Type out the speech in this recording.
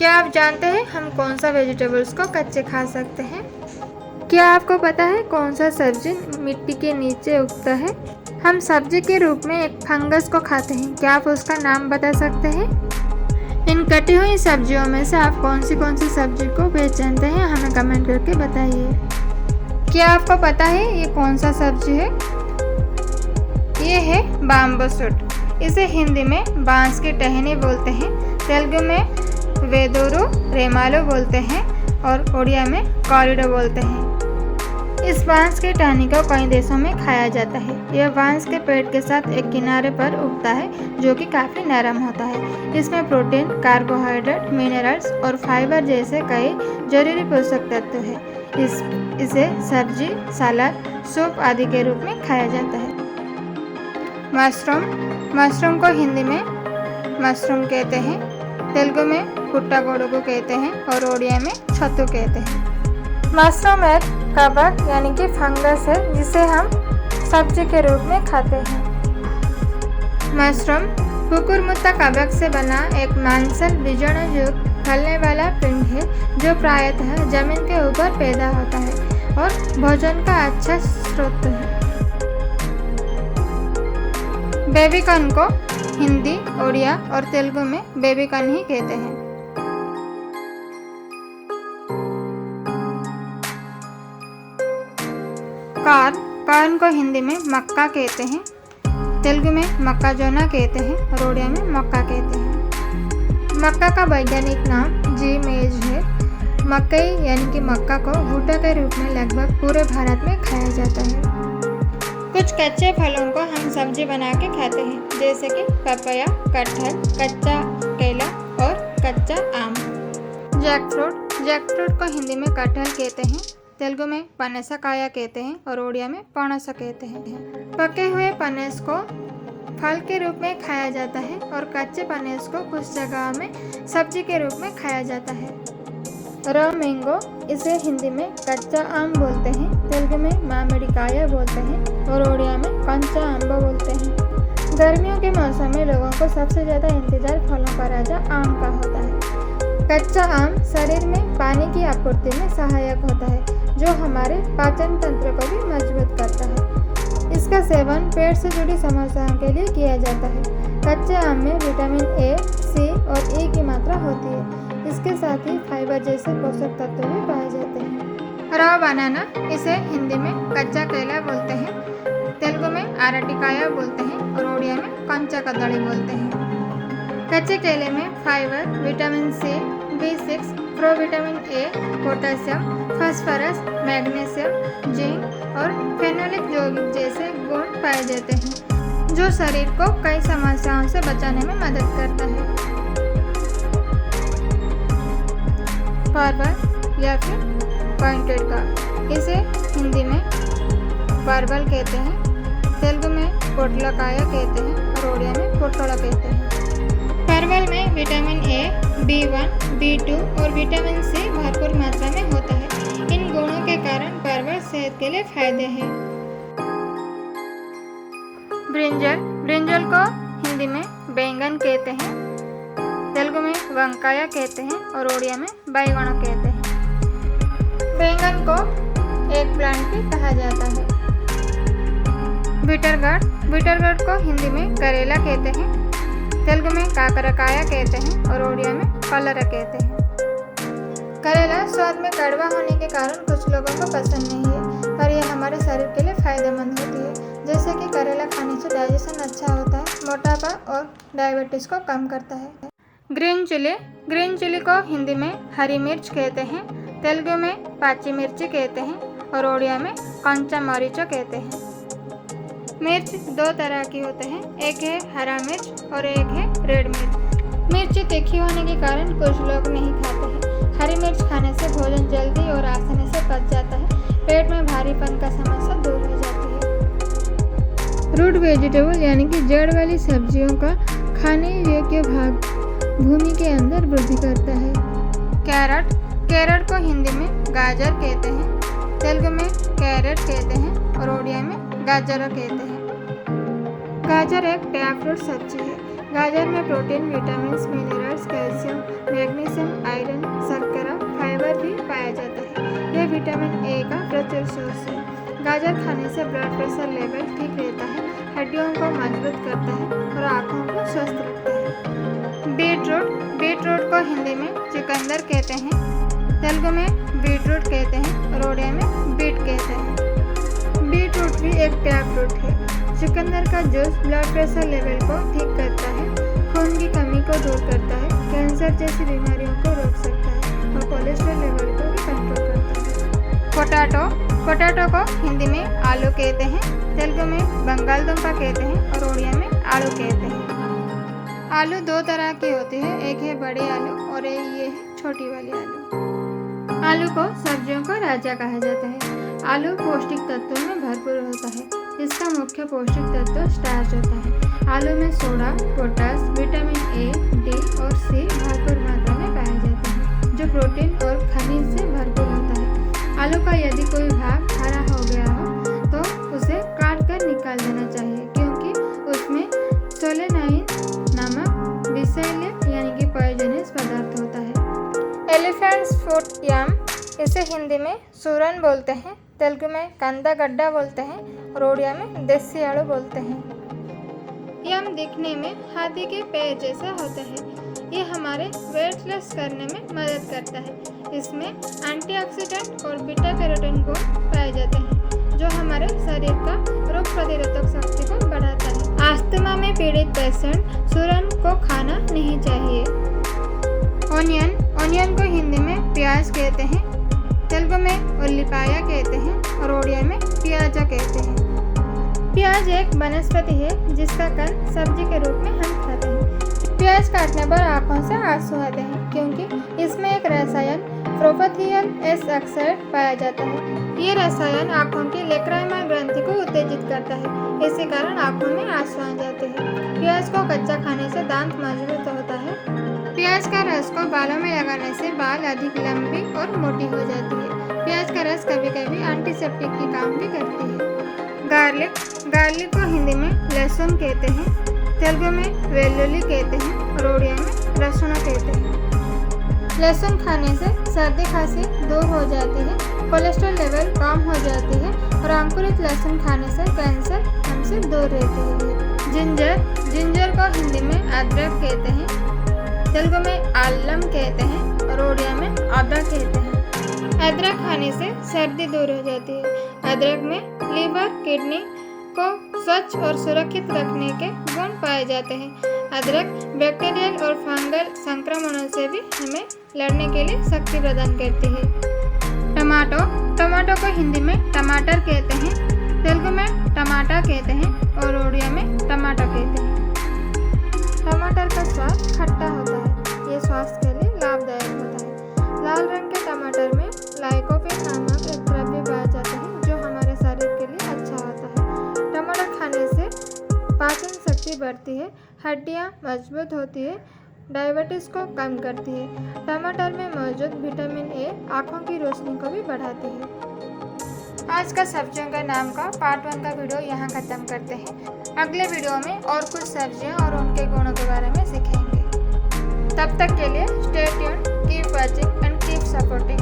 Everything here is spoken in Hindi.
क्या आप जानते हैं हम कौन सा वेजिटेबल्स को कच्चे खा सकते हैं? क्या आपको पता है कौन सा सब्जी मिट्टी के नीचे उगता है? हम सब्जी के रूप में एक फंगस को खाते हैं। क्या आप उसका नाम बता सकते हैं? इन कटी हुई सब्जियों में से आप कौन सी सब्जी को पहचानते हैं? हमें कमेंट करके बताइए। क्या आपको पता है ये कौन सा सब्जी है? ये है बाम्बू सूट। इसे हिंदी में बांस की टहनी बोलते हैं, तेलुगु में वेदोरू रेमालो बोलते हैं और उड़िया में कॉरिडो बोलते हैं। इस बांस की टहनी को कई देशों में खाया जाता है। यह बांस के पेड़ के साथ एक किनारे पर उगता है जो कि काफ़ी नरम होता है। इसमें प्रोटीन, कार्बोहाइड्रेट, मिनरल्स और फाइबर जैसे कई जरूरी पोषक तत्व हैं। इसे सब्जी, सलाद, सूप आदि के रूप में खाया जाता है। मशरूम को हिंदी में मशरूम कहते हैं, तेलुगु में पुट्टा गोडुगु कहते हैं और उड़िया में छतु कहते हैं। मशरूम एक कवक यानी कि फंगस है जिसे हम सब्जी के रूप में खाते हैं। मशरूम कुकुरमुत्ता कवक से बना एक मांसल बीजाणुयुक्त फैलने वाला पिंड है जो प्रायतः जमीन के ऊपर पैदा होता है और भोजन का अच्छा स्रोत है। बेबीकॉर्न को हिंदी, उड़िया और तेलुगु में बेबीकॉर्न ही कहते हैं। कॉर्न को हिंदी में मक्का कहते हैं, तेलुगु में मक्काजोना कहते हैं और उड़िया में मक्का कहते हैं। मक्का का वैज्ञानिक नाम जी मेज है। मकई यानी कि मक्का को भुट्टा के रूप में लगभग पूरे भारत में खाया जाता है। कुछ कच्चे फलों को हम सब्जी बना के खाते हैं, जैसे कि पपाया, कटहल, कच्चा केला और कच्चा आम। जैकफ्रूट को हिंदी में कटहल कहते हैं, तेलुगु में पनसकाया कहते हैं और उड़िया में पणस कहते हैं। पके हुए पनस को फल के रूप में खाया जाता है और कच्चे पनस को कुछ जगह में सब्जी के रूप में खाया जाता है। रॉ मैंगो, इसे हिंदी में कच्चा आम बोलते हैं, तेलुगु में मामिडिकाया बोलते हैं और उड़िया में कंचा आंबा बोलते हैं। गर्मियों के मौसम में लोगों को सबसे ज़्यादा इंतजार फलों का राजा आम का होता है। कच्चा आम शरीर में पानी की आपूर्ति में सहायक होता है, जो हमारे पाचन तंत्र को भी मजबूत करता है। इसका सेवन पेट से जुड़ी समस्याओं के लिए किया जाता है। कच्चे आम में विटामिन ए, सी और ई की मात्रा होती है। इसके साथ ही फाइबर जैसे पोषक तत्व भी पाए जाते हैं। रॉ बनाना, इसे हिंदी में कच्चा केला बोलते हैं, तेलुगु में आरटिकाया बोलते हैं और उड़िया में कंचा कदली बोलते हैं। कच्चे केले में fibre, vitamin C, B6, provitamin A, potassium, phosphorus, magnesium, zinc और फेनोलिक यौगिक जैसे गुण पाए जाते हैं, जो शरीर को कई समस्याओं से बचाने में मदद करता है। परवल या फिर पॉइंटेड का, इसे हिंदी में परवल कहते हैं, तेलुगु में पोटलकाया कहते हैं और उड़िया में पोटोला कहते हैं। परवल में विटामिन ए, B1, B2 और विटामिन सी भरपूर मात्रा में होता है। इन गुणों के कारण परवल सेहत के लिए फायदे हैं। ब्रिंजल को हिंदी में बैंगन कहते हैं, तेलुगु में वंकाया कहते हैं और उड़िया में बैगन कहते हैं। बैंगन को एक प्लांट भी कहा जाता है। बिटरगॉर्ड को हिंदी में करेला कहते हैं, तेलुगु में काकरकाया कहते हैं और उड़िया में कलरा कहते हैं। करेला स्वाद में कड़वा होने के कारण कुछ लोगों को पसंद नहीं है, पर यह हमारे शरीर के लिए फायदेमंद होती है। जैसे कि करेला खाने से डाइजेशन अच्छा होता है, मोटापा और डायबिटीज को कम करता है। ग्रीन चिली को हिंदी में हरी मिर्च कहते हैं, तेलुगु में पाची मिर्ची कहते हैं और उड़िया में कंचा मरीचो कहते हैं। मिर्च दो तरह की होते हैं, एक है हरा मिर्च और एक है रेड मिर्च। मिर्च तीखी होने के कारण कुछ लोग नहीं खाते हैं। हरी मिर्च खाने से भोजन जल्दी और आसानी से पच जाता है, पेट में भारीपन का समस्या दूर हो जाती है। रूट वेजिटेबल यानी कि जड़ वाली सब्जियों का खाने योग्य भाग भूमि के अंदर वृद्धि करता है। कैरेट को हिंदी में गाजर कहते हैं, तेलुगु में कैरेट कहते हैं और उड़िया में गाजर कहते हैं। गाजर एक ड्राई फ्रूट सब्जी है। गाजर में protein, vitamin, minerals, calcium, magnesium, iron, शर्करा, फाइबर भी पाया जाता है। यह विटामिन ए का प्रचुर सोर्स है। गाजर खाने से ब्लड प्रेशर लेवल ठीक रहता है, हड्डियों को मजबूत करता है और आँखों को स्वस्थ रखता है। बीटरूट को हिंदी में चुकंदर कहते हैं, तेलुगु में बीटरूट कहते हैं और उड़िया में बीट कहते हैं। बीटरूट भी एक टैब फ्रूट है। चुकंदर का जूस ब्लड प्रेशर लेवल को ठीक करता है, खून की कमी को दूर करता है, कैंसर जैसी बीमारियों को रोक सकता है और कोलेस्ट्रॉल लेवल को भी कंट्रोल करता है। पोटैटो को हिंदी में आलू कहते हैं, तेलुगु में बंगालदुम्पा कहते हैं और उड़िया में आलू कहते हैं। आलू दो तरह की होती है, एक है बड़े आलू और एक ये है छोटी वाली आलू। आलू को सब्जियों का राजा कहा जाता है। आलू पौष्टिक तत्वों में भरपूर होता है। इसका मुख्य पौष्टिक तत्व स्टार्च होता है। आलू में soda, potash, vitamin A, D और सी भरपूर मात्रा में पाया जाता है, जो प्रोटीन और खनिज से भरपूर होता है। आलू का यदि कोई भाग हरा हो गया हो तो उसे काट कर निकाल देना चाहिए, क्योंकि उसमें सोलेनाइन नामक विषैले यानी कि पॉइजनस पदार्थ होता है। एलिफेंट्स फुट याम, इसे हिंदी में सूरन बोलते हैं, तेलुगु में कंदागड्डा बोलते हैं और उड़िया में देसी आलू बोलते हैं। यम दिखने में हाथी के पैर जैसा होता है। ये हमारे वेट लॉस करने में मदद करता है। इसमें एंटीऑक्सीडेंट और बीटा कैरोटीन गुण पाए जाते हैं, जो हमारे शरीर का रोग प्रतिरोधक शक्ति को बढ़ाता है। अस्थमा में पीड़ित पेशेंट सूरन को खाना नहीं चाहिए। ओनियन को हिंदी में प्याज कहते हैं, तेलुगु में उल्लिपाया कहते हैं और उड़िया में प्याजा कहते हैं। प्याज एक वनस्पति है जिसका कंद सब्जी के रूप में हम खाते हैं। प्याज काटने पर आंखों से आंसू आते हैं, क्योंकि इसमें एक रसायन प्रोपेथियल एस ऑक्साइड पाया जाता है। ये रसायन आंखों की लेक्राइमल ग्रंथि को उत्तेजित करता है, इसी कारण आंखों में आंसू आ जाते हैं। प्याज को कच्चा खाने से दांत मजबूत होता है। प्याज का रस को बालों में लगाने से बाल अधिक लंबी और मोटी हो जाती है। प्याज का रस कभी कभी एंटीसेप्टिक की काम भी करती है। गार्लिक को हिंदी में लहसुन कहते हैं, तेलुगु में वेल्लुल्ली कहते हैं और उड़िया में रसुन कहते हैं। लहसुन खाने से सर्दी खांसी दूर हो जाती है, कोलेस्ट्रॉल लेवल कम हो जाती है और अंकुरित लहसुन खाने से कैंसर हमसे दूर रहती है। जिंजर को हिंदी में अदरक कहते हैं, तेलुगु में आल्लम कहते हैं और उड़िया में आदा कहते हैं। अदरक खाने से सर्दी दूर हो जाती है। अदरक में लीवर, किडनी को स्वच्छ और सुरक्षित रखने के गुण पाए जाते हैं। अदरक बैक्टीरियल और फंगल संक्रमणों से भी हमें लड़ने के लिए शक्ति प्रदान करती है। टमाटो को हिंदी में टमाटर कहते हैं, तेलुगु में टमाटा कहते हैं और उड़िया में टमाटो कहते हैं। टमाटर का स्वाद खट्टा होता है। ये स्वास्थ्य के लिए लाभदायक होता है। लाल रंग के टमाटर में लाइकोपीन नामक एक द्रव्य पाया जाता है, जो हमारे शरीर के लिए अच्छा होता है। टमाटर खाने से पाचन शक्ति बढ़ती है, हड्डियां मजबूत होती है, डायबिटीज को कम करती है। टमाटर में मौजूद विटामिन ए आँखों की रोशनी को भी बढ़ाती है। आज का सब्जियों का नाम का पार्ट 1 का वीडियो यहाँ खत्म करते हैं। अगले वीडियो में और कुछ सब्जियाँ और उनके गुणों के बारे में सीखेंगे। तब तक के लिए stay tuned, keep watching and keep supporting.